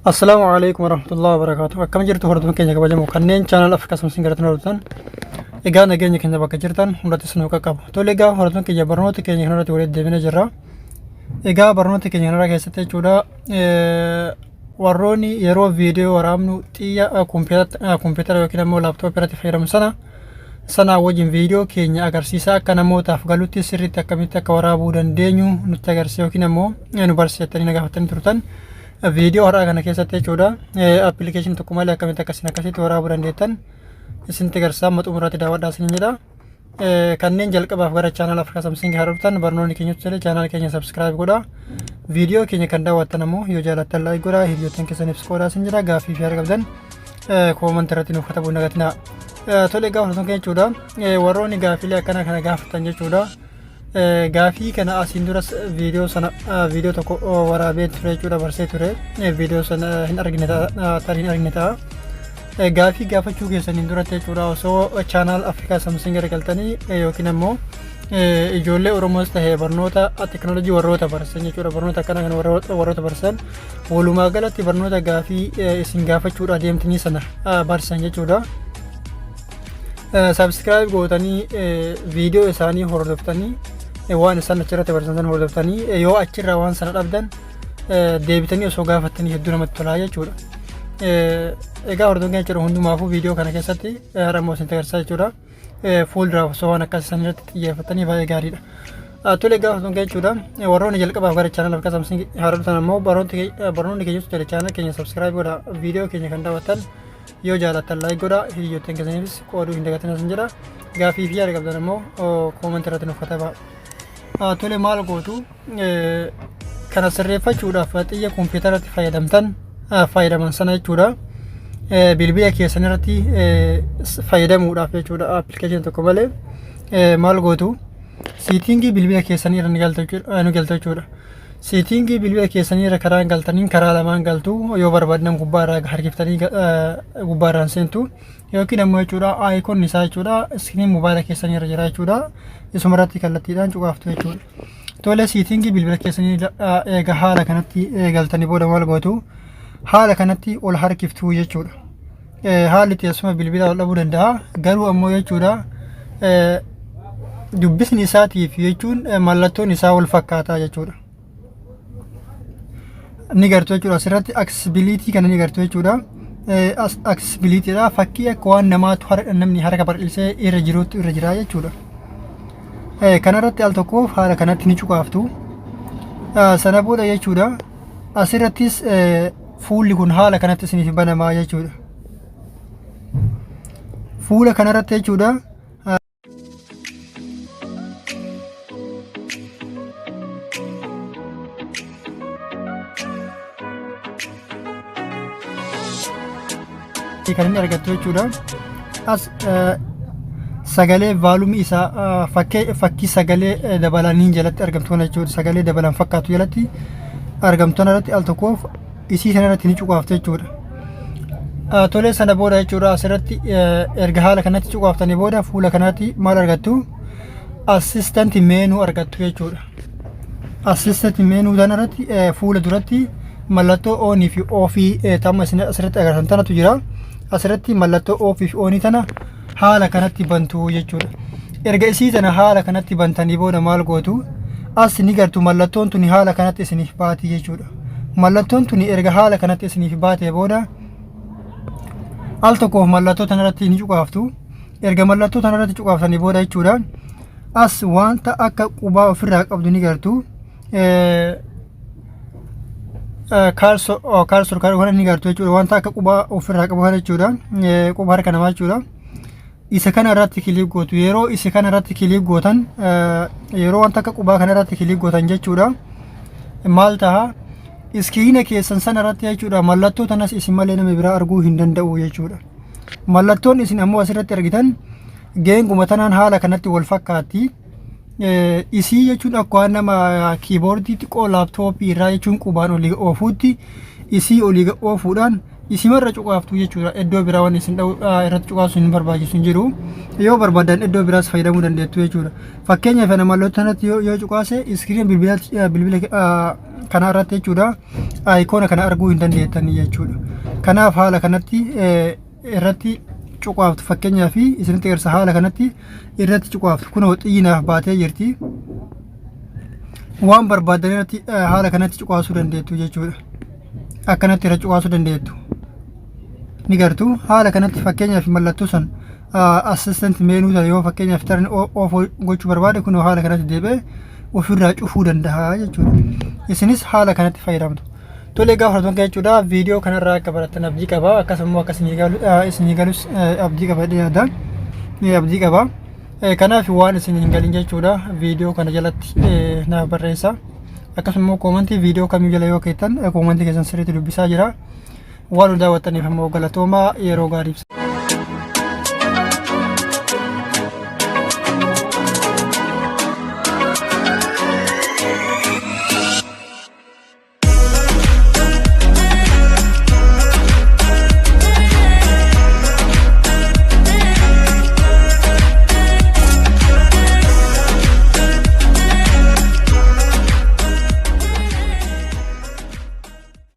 Assalamualaikum warahmatullahi wabarakatuh. Akkam jirtu hordoftoota keenya kabajamoo kanneen channel Afrikaa Samsiin garatan hordoftan. Egaa nageenya keenya bakka jirtan hundatti sinuu qaqqabu. Tole egaa hordoftoota keenya barnoota keenya kanarratti walitti deebinee jirra. Egaa barnoota keenya kanarraa keessatti jechuudha warroonni yeroo viidiyoo waraabnu xiyya kompiitara yookiin immoo laaptooppii irratti fayyadamu sana wajjin viidiyoo keenya agarsiisa akka namootaaf galutti sirriitti akkamitti akka waraabuu dandeenyu nutti agarsiisa yookiin immoo nu barsiisattanii na gaafatanii turtan. Video har'a kana keessatti jechuudha application tokko malee akkamitti akkasitti waraabuu dandeettan isinitti agarsiisa amma xumuraatti daawwadhaa isin jedha. Kanneen jalqabaaf gara channel Afrikaa Samsiin hordoftan barnoonni keenya tole channel keenya subscribe godhaa. Video keenya kan daawwattan ammoo yoo jaalattan like godhaa, hiriyoottan keessaniif qoodaa isin jedha. Gaaffii fi argamtan comment irratti nuuf katabuu nagatina. Tole egaa hordoftoota keenya jechuudha warroonni gaaffiilee akkana kana gaafatan jechuudha. Gaaffii kana asiin duras viidiyoo tokko waraabee ture jechuudha barsee ture viidiyoo sana hin argine ta'a. Gaaffii gaafachuu keessaniin duratti jechuudha osoo channel Afrikaa Samsiin garagaltanii yookiin immoo ijoollee Oromoos tahee barnoota teknoolojii warroota barsan jechuudha barnoota akkana kan warroota barsan walumaa galatti barnoota gaaffii isin gaafachuudha deemtanii sana barsan jechuudha. Subscribe gootanii viidiyoo isaanii hordoftanii waan isaan achirratti barsiisan hordoftanii yoo achirraa waan sana dhabdan deebitanii osoo gaafattanii hedduu namatti tolaa jechuudha. Egaa hordoftoonni jechuudha hundumaafuu viidiyoo kana keessatti har'ammoo isin agarsiisa jechuudha. Fuulduraaf osoo waan akkas isaan irratti xiyyeeffatanii baay'ee gaariidha. Tole egaa hordoftoonni jechuudha warroonni jalqabaaf gara channel Afrikaa Samsiin hordoftan ammoo barnoonni keenya tole channel keenya subscribe godhaa viidiyoo keenya kan daawwattan yoo jaalattan like godhaa hiriyoottan keessaniifis qooduu hin dagatinaa isin jedha. Gaaffii fi yaada qabdan ammoo comment irratti nuuf katabaa. Tole maal gootu kana sirreeffachuudhaaf xiyya kompiitaratti fayyadaman sana jechuudha bilbila keessan irratti fayyadamuudhaaf jechuudha application tokko malee maal gootu siitingii bilbila keessanii irra ni galtu jechuudha. Siitingii bilbila keessanii irra karaa galtaniin karaa lamaan galtu yoo barbaadan gubbaarraa harkiftanii gubbaarraan seentu yookiin ammoo jechuudha icon isaa jechuudha iskiriin mobaayila keessanii irra jira jechuudha isuma irratti kallattiidhaan cuqaaftu jechuudha. Tole siitingii bilbila keessanii eega haala kanatti galtanii booda maal gootu haala kanatti ol harkiftuu jechuudha. Haalli teessuma bilbila ol dhabuu danda'a garuu ammoo jechuudha dubbisni isaatiif jechuun mallattoon isaa wal fakkaataa jechuudha. Ni gartuu jechuudha asirratti accessibility kana ni gartuu jechuudha. Accessibility dha fakkii akka waan namaatu namni harka bal'isee irra jiruutti irra jira jechuudha. Kanarratti al tokkoof haala kanatti ni cuqaaftu. Sana booda jechuudha asirrattis fuulli kun haala kanatti isiniif banamaa jechuudha. Fuula kanarratti jechuudha kan inni argattu jechuudha. As sagalee vaalumii isaa fakkii sagalee dabalanii jalatti argamtu jechuudha. Sagalee dabalan fakkaatu jalatti argamtu irratti al tokkoof isii sana irratti ni cuqaaftu jechuudha. Tole sana booda jechuudha asirratti erga haala kanatti cuqaaftanii booda fuula kanatti maal argattu assistant meenuu argattu jechuudha. Assistant meenuu kanarratti fuula duratti mallattoo onii fi oofii tamma isin asirratti agartan tanatu jira. Asirratti mallattoo oofii fi onii tana haala kanatti bantu jechuudha. Erga isii tana haala kanatti bantanii booda maal gootu as ni gartu mallattoon tuni haala kanatti isiniif baati jechuudha. Mallattoon tuni erga haala kanatti isiniif baatee booda al tokkoof mallattoo tanarratti ni cuqaaftu. Erga mallattoo tanarratti cuqaaftanii booda jechuudha as wanta akka qubaa ofirraa qabdu ni gartu. Kaarsor kana ni gartu jechuudha wanta akka qubaa ofirraa qabu kana jechuudha quba harka namaa jechuudha. Isa kana irratti kilik gootu yeroo isa kana irratti kilik gootan yeroo wanta akka qubaa kana irratti kilik gootan jechuudha maal ta'a iskiriina keessan sana irratti jechuudha mallattoo tanas isin malee nama biraa arguu hin danda'u jechuudha. Mallattoon isin ammoo asirratti argitan geenguma tanaan haala kanatti wal fakkaatti. Isii jechuun akka waan nama kiiboordii xiqqoo laaptooppii irraa jechuun qubaan olii oofuutti isii olii oofuudhaan isimarra cuqaaftu jechuudha. Iddoo biraa waan isin irratti cuqaafsu hin barbaachisu hin jiru. Yoo barbaadan iddoo biraas fayyadamuu dandeettu jechuudha. Fakkeenyaaf mallattoo kanatti yoo cuqaase iskiriin bilbila kana irratti jechuudha ayikoona kana arguu hin dandeettanii jechuudha. Kanaaf haala kanatti irratti cuqaaftu fakkeenyaaf isinitti agarsiisa. Haala kanatti irratti cuqaaftu kunoo xiyyinaaf baatee jirti. Waan barbaadan irratti haala kanatti cuqaasuu dandeettu jechuudha. Akkanatti irra cuqaasuu dandeettu ni gartuu. Haala kanatti fakkeenyaaf mallattoo san assistant meenuu ta'e yoo fakkeenyaaf tarni of gochuu barbaade kunoo haala kanatti deebi'ee ofirraa cufuu danda'a jechuudha. Isinis haala kanatti fayyadamtu. Tolee gaafa fudhatan jechuudha. Viidiyoo kanarraa akka baratan abdii qaba. Akkasumas akka isinii galus abdii qaba dhiyaata. Abdii qaba. Kanaaf waan isin hin galin jechuudha. Viidiyoo kana jalatti naaf barreessa. Akkasumas koomantii viidiyoo kamii jala yoo keettan koomantii keessan sirriitti dubbisaa jira. Waan nu daawwattaniif ammoo galatoomaa yeroo gaariif.